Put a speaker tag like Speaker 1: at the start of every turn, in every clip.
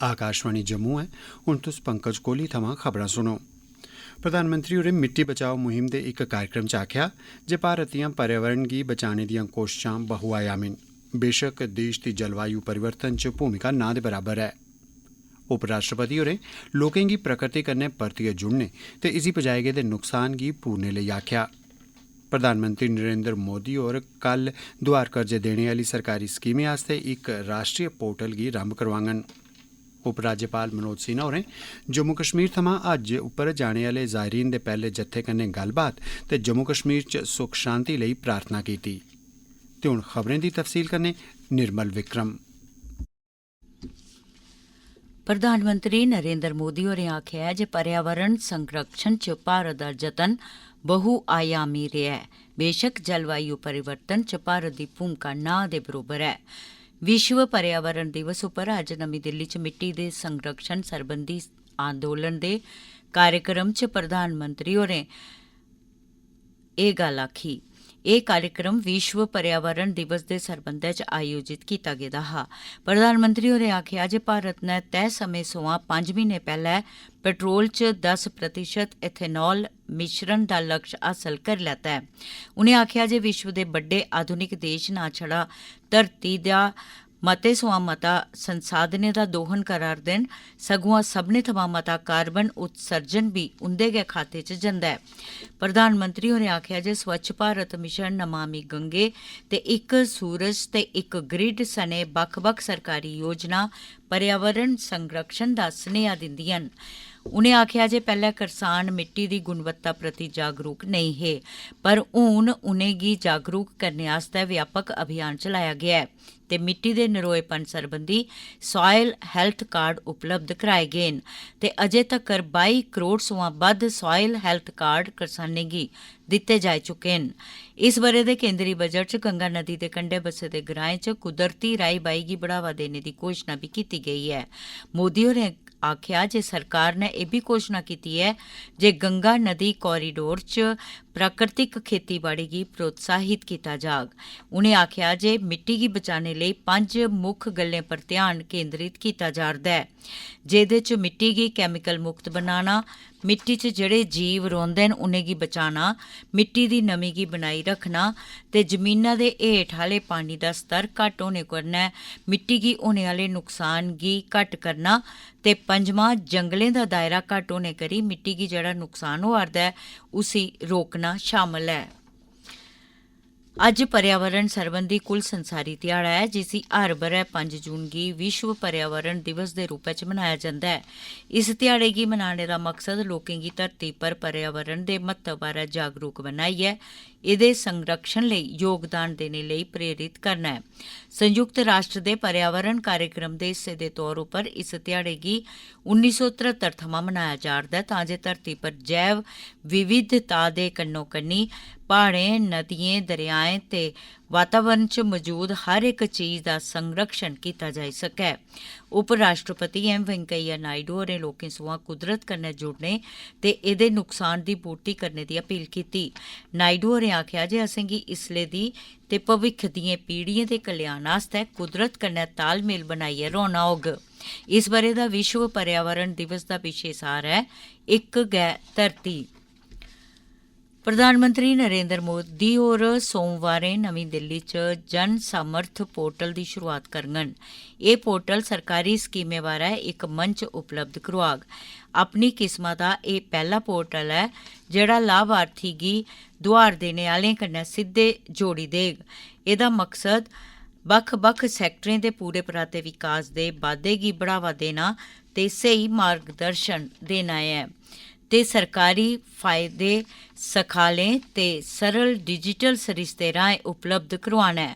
Speaker 1: आकाशवाणी जम्मू है। हुण तुस पंकज कोहली थमां खबरां सुनो। प्रधानमंत्री होरें मिट्टी बचाओ मुहिम दे इक कार्यक्रम च आखेआ जे भारत दियां पर्यावरण गी बचाने दियां कोशशां बहुआयामी न। बेशक देश दी जलवायु परिवर्तन च भूमिका ना दे बराबर है। उपराष्ट्रपति होरें लोकें गी प्रकृति कन्नै परतियै जुड़ने ते इसी पजाए गेदे नुकसान गी पूरने लेई आखेआ। प्रधानमंत्री नरेंद्र मोदी होर कल दोआर कर्जे देने आह्ली सरकारी स्कीमें आस्तै इक राष्ट्रीय पोर्टल गी रम्भ करोआङन। उपराज्यपाल मनोज सिन्हा होरें जम्मू कश्मीर थमां हज उप्पर जाने आह्ले ज़ायरीन दे पैह्ले जत्थे कन्नै गल्लबात ते जम्मू कश्मीर च सुख शांति लेई प्रार्थना कीती। ते हुण खबरें दी तफसील कन्नै निर्मल विक्रम।
Speaker 2: प्रधानमंत्री नरेंद्र मोदी होरें आखेआ है जे पर्यावरण संरक्षण च भारत दा जतन बहुआयामी रेहा ऐ। बेशक जलवायु परिवर्तन च भारत दी भूमिका ना दे बरोबर है। विश्व पर्यावरण दिवस उप्पर अज्ज नमीं दिल्ली च मिट्टी दे संरक्षण सरबंधी आंदोलन दे कार्यक्रम च प्रधानमंत्री होरें एह् गल्ल आखी। एह् कार्यक्रम विश्व पर्यावरण दिवस दे सरबंधै च आयोजित कीता गेदा हा। प्रधानमंत्री होरें आखेआ जे भारत नै तय समें सोयां 5 म्हीने पैह्ले पेट्रोल च 10% एथेनॉल मिश्रण दा लक्ष्य हासल करी लैता ऐ। उनें आखेआ जे विश्व दे बड्डे आधुनिक देश ना छड़ा धरती दा मते सोयां मता संसाधनें दा दोहन करा'रदे न, सगुआं सभनें थमां मता कार्बन उत्सर्जन बी उंदे गै खाते च जंदा ऐ। प्रधानमंत्री होरें आखेआ जे स्वच्छ भारत मिशन, नमामि गंगे ते इक सूरज ते इक ग्रिड सने बक्ख-बक्ख सरकारी योजना पर्यावरण संरक्षण दा सनेहा दिंदियां न। उनें आखेआ जे पैह्ले करसान मिट्टी दी गुणवत्ता प्रति जागरूक नेईं हे, पर हून उनेंगी जागरूक करने आस्तै व्यापक अभियान चलाया गेआ ऐ ते मिट्टी दे नरोएपन सरबंधी सॉयल हेल्थ कार्ड उपलब्ध कराए गे न ते अजें तक्कर 22 करोड़ सोयां बद्ध सॉयल हेल्थ कार्ड करसानें गी दित्ते जाई चुके न। इस ब'रे दे केंद्री बजट च गंगा नदी दे कंढे बसे दे ग्राएं च कुदरती राई बाई गी बढ़ावा देने दी घोशणा बी कीती गेई ऐ। मोदी होरें आखेआ जे सरकार ने एह् बी घोशणा कीती ऐ जे गंगा नदी कॉरीडोर च प्राकृतिक खेतीबाड़ी गी प्रोत्साहित कीता जाग। उनें आखेआ जे मिट्टी गी बचाने लेई 5 मुक्ख गल्लें पर ध्यान केंद्रित कीता जा'रदा ऐ, जेह्दे च मिट्टी गी कैमिकल मुक्त बनाना, मिट्टी च जेह्ड़े जीव रौंह्दे न उनेंगी बचाना, मिट्टी दी नमी गी बनाई रखना ते जमीना दे हेठ आह्ले पानी दा स्तर घट्ट होने कन्नै मिट्टी गी होने आह्ले नुकसान गी घट्ट करना ते पंजमां जंगलें दा दायरा घट्ट होने करी मिट्टी गी जेह्ड़ा नुकसान होआ'रदा ऐ उसी रोकना शामल ऐ। अज्ज पर्यावरण सरबंधी कुल संसारी ध्याड़ा ऐ, जिसी हर ब'रै 5 जून गी विश्व पर्यावरण दिवस दे रूपै च मनाया जंदा ऐ। इस ध्याड़े गी मनाने दा मकसद लोकें गी धरती पर पर्यावरण दे महत्व बारै जागरूक बनाइयै एह्दे संरक्षण लेई योगदान देने लेई प्रेरित करना ऐ। संयुक्त राष्ट्र दे पर्यावरण कार्यक्रम दे हिस्से दे तौर उप्पर इस ध्याड़े गी 1973 थमां मनाया जा'रदा ऐ तां जे धरती पर जैव विविधता दे कन्नो-कन्नी प्हाड़ें, नदियें, दरियाएं ते वातावरण च मौजूद हर इक चीज दा संरक्षण कीता जाई सकै। उपराष्ट्रपति एम वैंकेया नायडू होरें लोकें सोयां कुदरत कन्नै जुड़ने ते एह्दे नुकसान दी पूर्ति करने दी अपील कीती। नायडू होरें आखेआ जे असेंगी इसलै दी ते भविक्ख दियें पीढ़ियें दे कल्याण आस्तै कुदरत कन्नै तालमेल बनाइयै रौह्ना होग। इस ब'रे दा विश्व पर्यावरण दिवस दा विशे सार ऐ इक गै धरती। प्रधानमंत्री नरेंद्र मोदी होर सोमवारें नमीं दिल्ली च जन सामर्थ पोर्टल दी शुरुआत करङन। एह् पोर्टल सरकारी स्कीमें बारै इक मंच उपलब्ध करोआग। अपनी किस्मा दा एह् पैह्ला पोर्टल ऐ जेह्ड़ा लाभार्थी गी दोआर देने आह्लें कन्नै सिद्धे जोड़ी देग। एह्दा मकसद बक्ख-बक्ख सैक्टरें दे पूरे पराते विकास दे बाद्धे गी बढ़ावा देना ते स्हेई मार्गदर्शन देना ऐ ते सरकारी फायदे सखालें ते सरल डिजिटल सरिस्ते राहें उपलब्ध करोआना ऐ।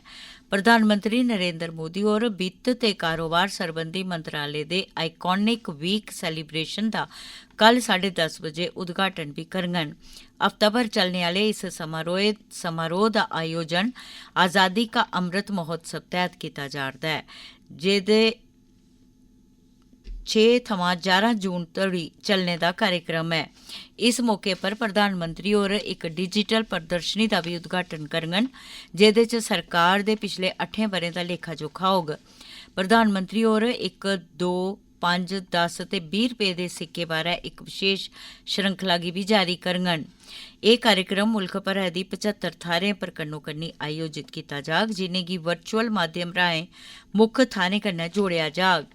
Speaker 2: प्रधानमंत्री नरेंद्र मोदी होर वित्त ते कारोबार सरबंधी मंत्रालय दे आइकॉनिक वीक सेलिब्रेशन दा कल 10:30 बजे उद्घाटन बी करङन। हफ्ता भर चलने आह्ले इस समारोह दा आयोजन आज़ादी का अमृत महोत्सव तैह्त कीता जा'रदा ऐ, जेह्दे 6 थमां 11 जून तोड़ी चलने दा कार्यक्रम ऐ। इस मौके पर प्रधानमंत्री होर इक डिजिटल प्रदर्शनी दा बी उद्घाटन करङन, जेह्दे च सरकार दे पिछले 8 ब'रें दा लेखा जोखा होग। प्रधानमंत्री होर 1, 2, 5, 10 ਤੇ 20 रुपए ਦੇ ਸਿੱਕੇ ਬਾਰੇ ਇੱਕ ਵਿਸ਼ੇਸ਼ ਸ਼੍ਰृंखला गी भी जारी करङन। ਇਹ कार्यक्रम मुल्क भरै दी 75 थाह्रें पर कन्नो कन्नी आयोजित कीता जाग, जिनेंगी वर्चुअल माध्यम राहें मुक्ख थाह्रें कन्नै जोड़ेआ जाग।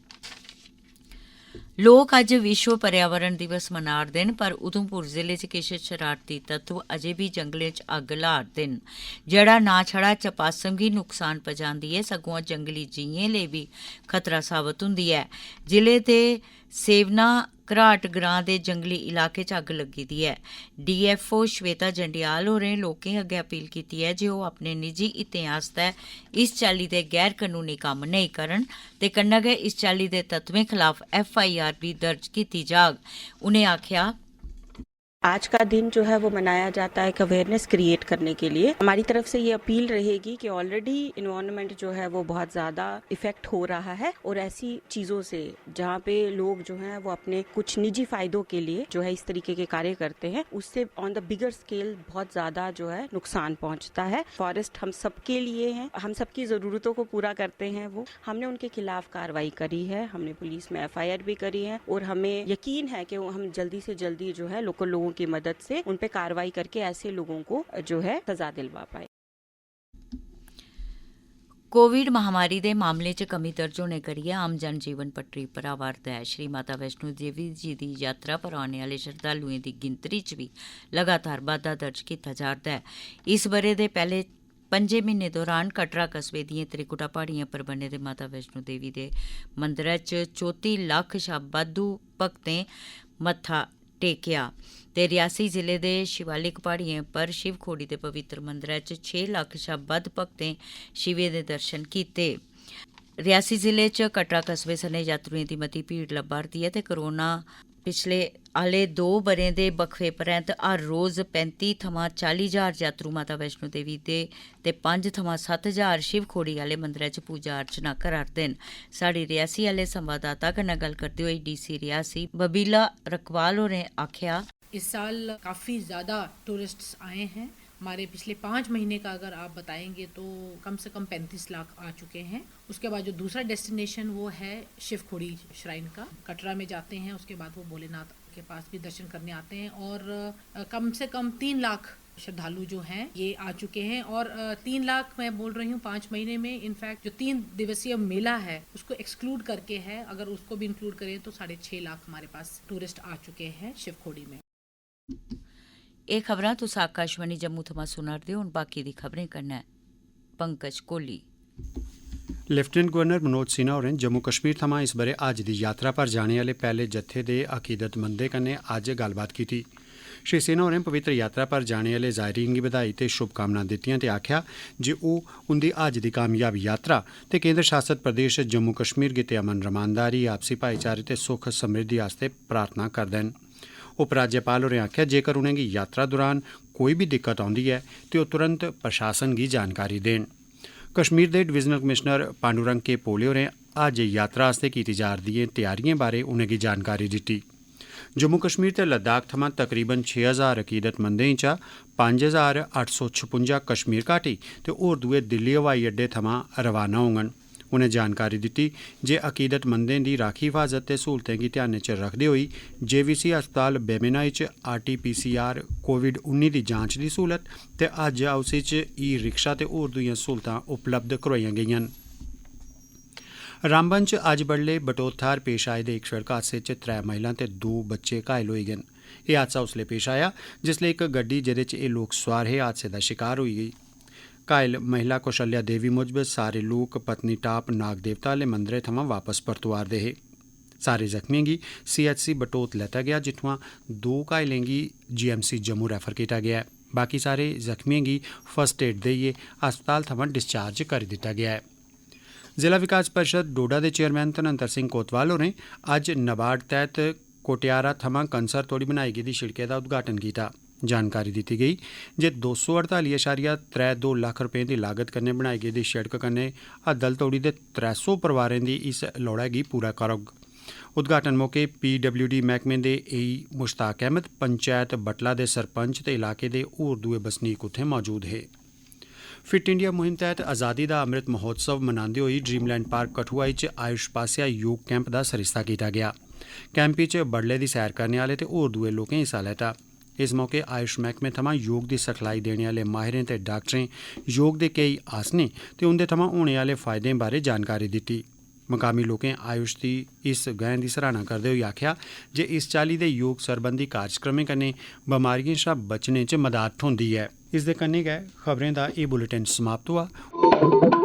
Speaker 2: लोक अज्ज विश्व पर्यावरण दिवस मना'रदे न, पर उधमपुर जिले च किश शरारती तत्व अजें बी जंगलें च अग्ग ला'रदे न, जेह्ड़ा ना छड़ा चपासम गी नुकसान पजांदी ऐ सगुआं जंगली जीवें लेई बी खतरा साबत हुंदी ऐ। जिले दे सेवना घराट ग्रां दे जंगली इलाके च अग्ग लग्गी दी ऐ। DFO श्वेता जंडियाल होरें लोकें अग्गें अपील कीती ऐ जे ओह् अपने निजी हितें आस्तै इस चाल्ली दे गैर कनूनी कम्म नेईं करन ते कन्नै गै इस चाल्ली दे तत्वें खिलाफ FIR भी दर्ज कीती जाग। उ'नें आखेआ,
Speaker 3: आज का दिन जो है वो मनाया जाता है एक अवेयरनेस क्रिएट करने के लिए। हमारी तरफ से ये अपील रहेगी कि ऑलरेडी इन्वायरमेंट जो है वो बहुत ज़्यादा इफेक्ट हो रहा है और ऐसी चीज़ों से जहाँ पे लोग जो हैं वो अपने कुछ निजी फ़ायदों के लिए जो है इस तरीके के कार्य करते हैं, उससे ऑन द बिगर स्केल बहुत ज़्यादा जो है नुकसान पहुँचता है। फॉरेस्ट हम सबके लिए हैं, हम सबकी ज़रूरतों को पूरा करते हैं। वो हमने उनके खिलाफ कार्रवाई करी है, हमने पुलिस में FIR भी करी है और हमें यकीन है कि हम जल्दी से जल्दी जो है लोगों की मदद से उन पे कार्रवाई करके ऐसे लोगों को जो है सजा दिलवा पाए।
Speaker 2: कोविड महामारी दे मामले च कमी दर्ज होने करियै आम जनजीवन पटरी पर आवा'रदा ऐ। श्री माता वैष्णो देवी जी दी यात्रा पर औने आह्ले श्रद्धालुएं दी गिनतरी च बी लगातार बाद्धा दर्ज कीता जा'रदा ऐ। इस ब'रे दे पैह्ले 5 म्हीने दौरान कटरा कस्बे दिएं त्रिकुटा प्हाड़ियें पर बने दे माता वैष्णो देवी दे मंदरै च 34 लक्ख शा बद्ध भक्तें मत्था टेकेआ ते रियासी जिले दे शिवालिक प्हाड़ियें पर शिव खोड़ी दे पवित्र मंदरै च 6 लक्ख शा बद्ध भक्तें शिवें दे दर्शन कीते। रियासी जिले च कटरा कस्बे सने यात्रुएं दी मती भीड़ लब्भा'रदी ऐ ते कोरोना पिछले आह्ले 2 ब'रें दे वक्फे परैंत हर रोज 35 थमां 40,000 यात्रु माता वैष्णो देवी दे ते 5 थमां 7,000 शिव खोड़ी आह्ले मंदरै च पूजा अर्चना करा'रदे न। साढ़ी रियासी आह्ले संवाददाता कन्नै गल्ल करदे होई DC रियासी बबीला रकवाल होरें आखेआ,
Speaker 4: इस साल काफ़ी ज़्यादा टूरिस्ट्स आए हैं। हमारे पिछले 5 महीने का अगर आप बताएंगे तो कम से कम 35 लाख आ चुके हैं। उसके बाद जो दूसरा डेस्टिनेशन वो है शिवखोड़ी श्राइन का, कटरा में जाते हैं, उसके बाद वो भोलेनाथ के पास भी दर्शन करने आते हैं और कम से कम 3 लाख श्रद्धालु जो हैं ये आ चुके हैं। और 3 लाख मैं बोल रही हूँ 5 महीने में, इनफैक्ट जो 3 दिवसीय मेला है उसको एक्सक्लूड करके है, अगर उसको भी इंक्लूड करें तो 6.5 लाख हमारे पास टूरिस्ट आ चुके हैं शिवखोड़ी में।
Speaker 2: एह् खबरां तुस आकाशवाणी जम्मू थमां सुना'रदे ओ। हुण बाकी दी खबरें कन्नै पंकज कोहली।
Speaker 1: लेफ्टिनेंट गवर्नर मनोज सिन्हा होरें जम्मू कश्मीर थमां इस ब'रे हज दी यात्रा पर जाने आह्ले पैह्ले जत्थे दे अकीदतमंदें कन्नै अज्ज गल्लबात कीती। श्री सिन्हा होरें पवित्र यात्रा पर जाने आह्ले ज़ायरीन गी बधाई ते शुभकामनां दित्तियां ते आखेआ जे ओह् उंदी हज दी कामयाब यात्रा ते केंद्र शासत प्रदेश जम्मू कश्मीर गित्ते अमन रमानदारी, आपसी भाईचारे ते सुख समृद्धि आस्तै प्रार्थना करदे न। उपराज्यपाल होरें आखेआ जेकर उनेंगी यात्रा दौरान कोई बी दिक्कत औंदी ऐ ते ओह् तुरंत प्रशासन गी जानकारी देन। कश्मीर दे डिवीजनल कमिशनर पांडुरंग के पोले होरें हज यात्रा आस्तै कीती जा'रदियें तैयारियें बारै उनेंगी जानकारी दित्ती। जम्मू कश्मीर ते लद्दाख थमां तकरीबन 6,000 अकीदतमंदें चा 5,856 कश्मीर घाटी ते होर दुए दिल्ली हवाई अड्डे थमां रवाना होङन। उनें जानकारी दित्ती जे अकीदतमंदें दी राखी हिफाजत ते स्हूलतें गी ध्यानै च रखदे होई JVC अस्पताल बेमेनाई च RT-PCR COVID-19 दी जांच दी स्हूलत ते हज हाउस च ई-रिक्शा ते होर दुईयां स्हूलतां उपलब्ध करोआइयां गेईयां न। रामबन च अज्ज बडलै बटोत थाह्र पेश आए दे इक सड़क हादसे च 3 महिलां ते 2 बच्चे घायल होई गे न। एह् हादसा उसलै पेश आया जिसलै इक गड्डी जेह्दे च एह् लोक सोआर हे हादसे दा शिकार होई गेई। घायल महिला कौशल्या देवी मुजब सारे लोक पत्नीटाप नाग देवता आह्ले मंदरै थमां वापस परतोआ'रदे हे। सारे जख्मियें गी CHC बटोत लैता गेआ जित्थुआं 2 घायलें गी GMC जम्मू रैफर कीता गेआ ऐ। बाकी सारे जख्मियें गी फर्स्ट एड देइयै अस्पताल थमां डिस्चार्ज करी दित्ता गेआ ऐ। जिला विकास परिषद डोडा दे चेयरमैन धनंतर सिंह कोतवाल होरें अज्ज नाबार्ड तैह्त कोट्यारा थमां कंसर तोड़ी बनाई गेदी शिड़कै दा उद्घाटन कीता। जानकारी दित्ती गेई जे 248.32 लक्ख रपें दी लागत कन्नै बनाई गेदी शिड़क कन्नै हद्दल तोड़ी दे 300 परिवारें दी इस लोड़ा गी पूरा करोग। उद्घाटन मौके PWD मैह्कमे दे AE मुश्ताक अहमद, पंचायत बटला दे सरपंच ते इलाके दे होर दुए बसनीक उत्थें मौजूद हे। फिट इंडिया मुहिम तैह्त आज़ादी दा अमृत महोत्सव मनांदे होई ड्रीमलैंड पार्क कठुआ च आयुष पासेआ योग कैंप दा सरिस्ता कीता गया। कैंप च बडले दी सैर करने आह्ले ते होर दुए लोकें हिस्सा लैता। इस मौके आयुष मैह्कमे थमां योग दी सिखलाई देने आह्ले माहिरें ते डाक्टरें योग दे केई आसनें ते उंदे थमां होने आह्ले फायदें बारै जानकारी दित्ती। मकामी लोकें आयुष दी इस गैं दी सराहना करदे होई आखेआ जे इस चाल्ली दे योग सरबंधी कार्यक्रमें कन्नै बमारियें शा बचने च मदाद थ्होंदी ऐ। इस दे कन्नै गै खबरें दा एह् बुलेटिन समाप्त होआ।